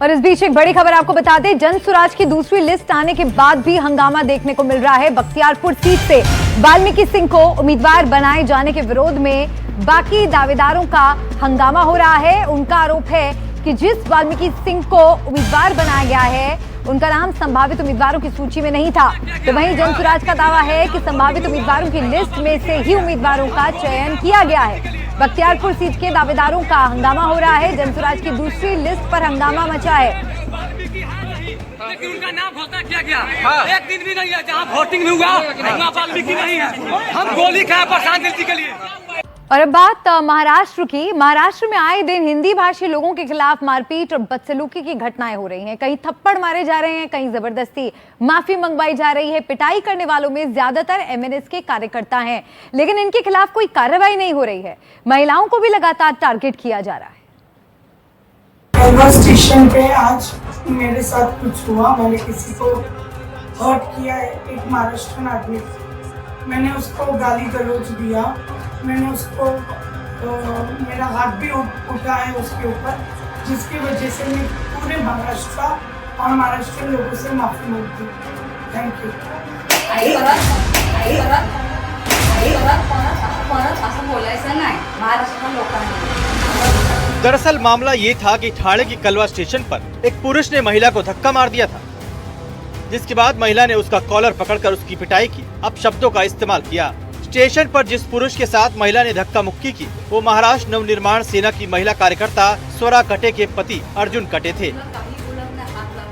और इस बीच एक बड़ी खबर आपको बता दें, जनसुराज की दूसरी लिस्ट आने के बाद भी हंगामा देखने को मिल रहा है। बख्तियारपुर सीट से वाल्मीकि सिंह को उम्मीदवार बनाए जाने के विरोध में बाकी दावेदारों का हंगामा हो रहा है। उनका आरोप है कि जिस वाल्मीकि सिंह को उम्मीदवार बनाया गया है उनका नाम संभावित उम्मीदवारों की सूची में नहीं था। तो वहीं जनसुराज का दावा है कि संभावित उम्मीदवारों की लिस्ट में से ही उम्मीदवारों का चयन किया गया है। बख्तियारपुर सीट के दावेदारों का हंगामा हो रहा है। जनसुराज की दूसरी लिस्ट पर हंगामा मचा है। लेकिन उनका नाम घोषणा किया गया। एक दिन भी नहीं है जहाँ वोटिंग में हुआ वहाँ वाल्मीकि नहीं है। हम गोली खाए प्रशांत गिनती के लिए। और अब बात महाराष्ट्र की। महाराष्ट्र में आए दिन हिंदी भाषी लोगों के खिलाफ मारपीट और बदसलूकी की घटनाएं हो रही हैं। कहीं थप्पड़ मारे जा रहे हैं, कहीं जबरदस्ती माफी मंगवाई जा रही है। पिटाई करने वालों में ज्यादातर एमएनएस के कार्यकर्ता हैं, लेकिन इनके खिलाफ कोई कार्रवाई नहीं हो रही है। महिलाओं को भी लगातार टारगेट किया जा रहा है। रेलवे स्टेशन पे आज मेरे साथ कुछ हुआ। मैंने किसी को हर्ट किया है, एक महाराष्ट्रन आदमी। मैंने उसको गाली गलौज दिया। मैंने उसको मेरा हाथ भी उठा है उसके ऊपर, जिसकी वजह से मैं पूरे महाराष्ट्र और महाराष्ट्र लोगों से माफी मांगती हूँ। Thank you. दरअसल मामला ये था कि ठाणे की कलवा स्टेशन पर एक पुरुष ने महिला को धक्का मार दिया था, जिसके बाद महिला ने उसका कॉलर पकड़कर उसकी पिटाई की। अब शब्दों का इस्तेमाल किया। स्टेशन पर जिस पुरुष के साथ महिला ने धक्का मुक्की की वो महाराष्ट्र नवनिर्माण सेना की महिला कार्यकर्ता स्वरा कटे के पति अर्जुन कटे थे।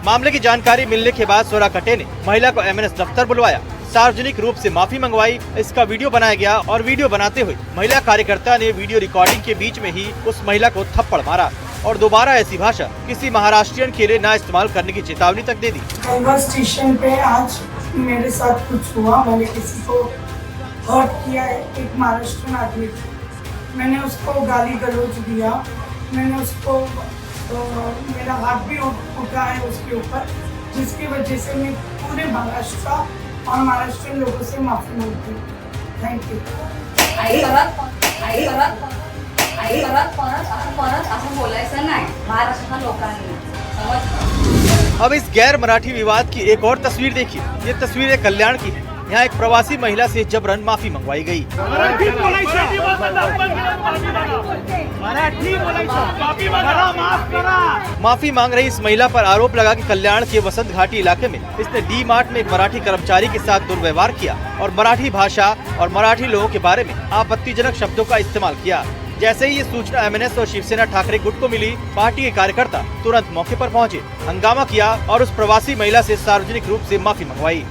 मामले की जानकारी मिलने के बाद स्वरा कटे ने महिला को एमएनएस दफ्तर बुलवाया, सार्वजनिक रूप से माफी मंगवाई। इसका वीडियो बनाया गया और वीडियो बनाते हुए महिला कार्यकर्ता ने वीडियो रिकॉर्डिंग के बीच में ही उस महिला को थप्पड़ मारा और दोबारा ऐसी भाषा किसी महाराष्ट्रियन के लिए न इस्तेमाल करने की चेतावनी तक दे दी। रेलवे स्टेशन पे आज मेरे साथ कुछ हुआ। मैंने किसी को हर्ट किया है, एक महाराष्ट्रन आदमी। मैंने उसको गाली गलौज दिया। मैंने उसको मेरा हाथ भी उठा है उसके ऊपर, जिसकी वजह से मैं पूरे महाराष्ट्र और महाराष्ट्र लोगों से माफी मांगती हूँ। Thank you. अब इस गैर मराठी विवाद की एक और तस्वीर देखिए। ये तस्वीर है कल्याण की है। यहाँ एक प्रवासी महिला से जबरन माफी मंगवाई गई। माफी मांग रही इस महिला पर आरोप लगा कि कल्याण के वसंत घाटी इलाके में इसने डी मार्ट में एक मराठी कर्मचारी के साथ दुर्व्यवहार किया और मराठी भाषा और मराठी लोगों के बारे में आपत्तिजनक शब्दों का इस्तेमाल किया। जैसे ही ये सूचना एमएनएस और शिवसेना ठाकरे गुट को मिली, पार्टी के कार्यकर्ता तुरंत मौके पर पहुंचे, हंगामा किया और उस प्रवासी महिला से सार्वजनिक रूप से माफी मंगवाई।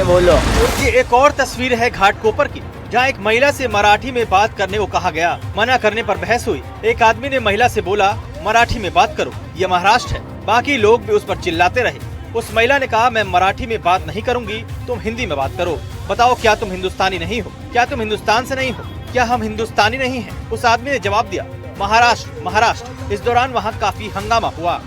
बोलो। ये एक और तस्वीर है घाटकोपर की, जहाँ एक महिला से मराठी में बात करने को कहा गया। मना करने पर बहस हुई। एक आदमी ने महिला से बोला, मराठी में बात करो, ये महाराष्ट्र है। बाकी लोग भी उस पर चिल्लाते रहे। उस महिला ने कहा, मैं मराठी में बात नहीं करूंगी, तुम हिंदी में बात करो। बताओ, क्या तुम हिंदुस्तानी नहीं हो? क्या तुम हिंदुस्तान से नहीं हो? क्या हम हिंदुस्तानी नहीं हैं? उस आदमी ने जवाब दिया, महाराष्ट्र महाराष्ट्र। इस दौरान वहाँ काफी हंगामा हुआ।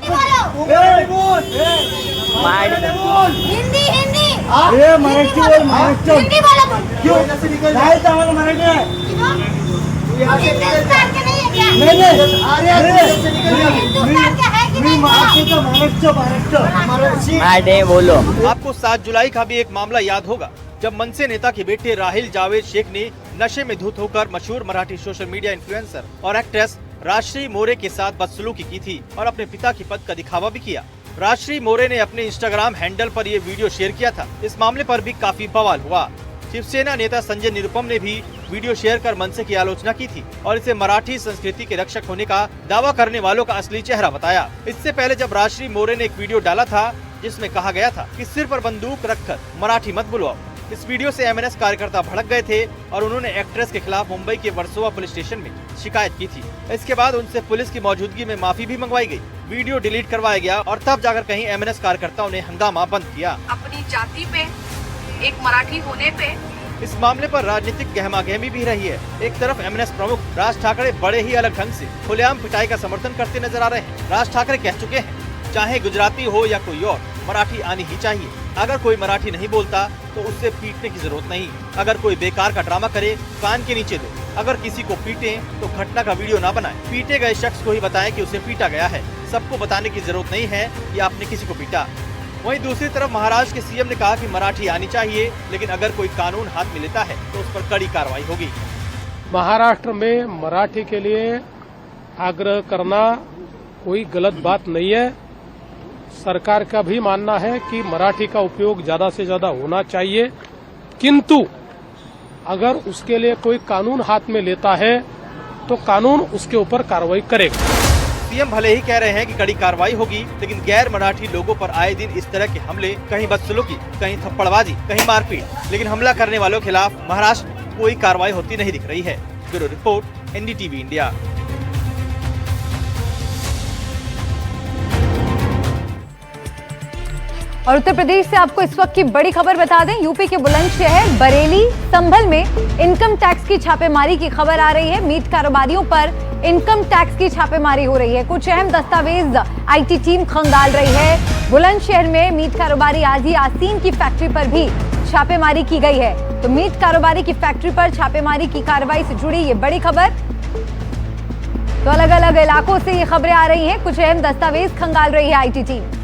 बोलो। आपको 7 जुलाई का भी एक मामला याद होगा, जब मनसे नेता के बेटे राहिल जावेद शेख ने नशे में धुत होकर मशहूर मराठी सोशल मीडिया इन्फ्लुएंसर और एक्ट्रेस राजश्री मोरे के साथ बदसलूकी की थी और अपने पिता की पद का दिखावा भी किया। राजश्री मोरे ने अपने इंस्टाग्राम हैंडल पर ये वीडियो शेयर किया था। इस मामले पर भी काफी बवाल हुआ। शिवसेना नेता संजय निरुपम ने भी वीडियो शेयर कर मनसे की आलोचना की थी और इसे मराठी संस्कृति के रक्षक होने का दावा करने वालों का असली चेहरा बताया। इससे पहले जब राजश्री मोरे ने एक वीडियो डाला था जिसमें कहा गया था कि सिर पर बंदूक रखकर मराठी मत बुलवाओ। इस वीडियो से एमएनएस कार्यकर्ता भड़क गए थे और उन्होंने एक्ट्रेस के खिलाफ मुंबई के वर्सोवा पुलिस स्टेशन में शिकायत की थी। इसके बाद उनसे पुलिस की मौजूदगी में माफी भी मंगवाई गई, वीडियो डिलीट करवाया गया और तब जाकर कहीं एमएनएस कार्यकर्ताओं ने हंगामा बंद किया। अपनी जाति पे, एक मराठी होने पे इस मामले पर राजनीतिक गहमागहमी भी रही है। एक तरफ एमएनएस प्रमुख राज ठाकरे बड़े ही अलग ढंग से खुलेआम पिटाई का समर्थन करते नजर आ रहे हैं। राज ठाकरे कह चुके हैं, चाहे गुजराती हो या कोई और, मराठी आनी ही चाहिए। अगर कोई मराठी नहीं बोलता तो उससे पीटने की जरूरत नहीं। अगर कोई बेकार का ड्रामा करे, कान के नीचे दो। अगर किसी को पीटे तो घटना का वीडियो ना बनाएं। पीटे गए शख्स को ही बताएं कि उसे पीटा गया है। सबको बताने की जरूरत नहीं है कि आपने किसी को पीटा। वहीं दूसरी तरफ महाराष्ट्र के सीएम ने कहा कि मराठी आनी चाहिए, लेकिन अगर कोई कानून हाथ में लेता है तो उस पर कड़ी कार्रवाई होगी। महाराष्ट्र में मराठी के लिए आग्रह करना कोई गलत बात नहीं है। सरकार का भी मानना है कि मराठी का उपयोग ज्यादा से ज्यादा होना चाहिए, किंतु अगर उसके लिए कोई कानून हाथ में लेता है तो कानून उसके ऊपर कार्रवाई करेगा। सीएम भले ही कह रहे हैं कि कड़ी कार्रवाई होगी, लेकिन गैर मराठी लोगों पर आए दिन इस तरह के हमले, कहीं बदसलूकी, कहीं थप्पड़बाजी, कहीं मारपीट, लेकिन हमला करने वालों के खिलाफ महाराष्ट्र में कोई कार्रवाई होती नहीं दिख रही है। Bureau report, NDTV India. और उत्तर प्रदेश से आपको इस वक्त की बड़ी खबर बता दें, यूपी के बुलंदशहर, बरेली, संभल में इनकम टैक्स की छापेमारी की खबर आ रही है। मीट कारोबारियों पर इनकम टैक्स की छापेमारी हो रही है। कुछ अहम दस्तावेज आईटी टीम खंगाल रही है। बुलंदशहर में मीट कारोबारी आजी आसीन की फैक्ट्री पर भी छापेमारी की गई है। तो मीट कारोबारी की फैक्ट्री पर छापेमारी की कार्रवाई से जुड़ी ये बड़ी खबर। तो अलग अलग इलाकों से ये खबरें आ रही हैं। कुछ अहम दस्तावेज खंगाल रही है आईटी टीम।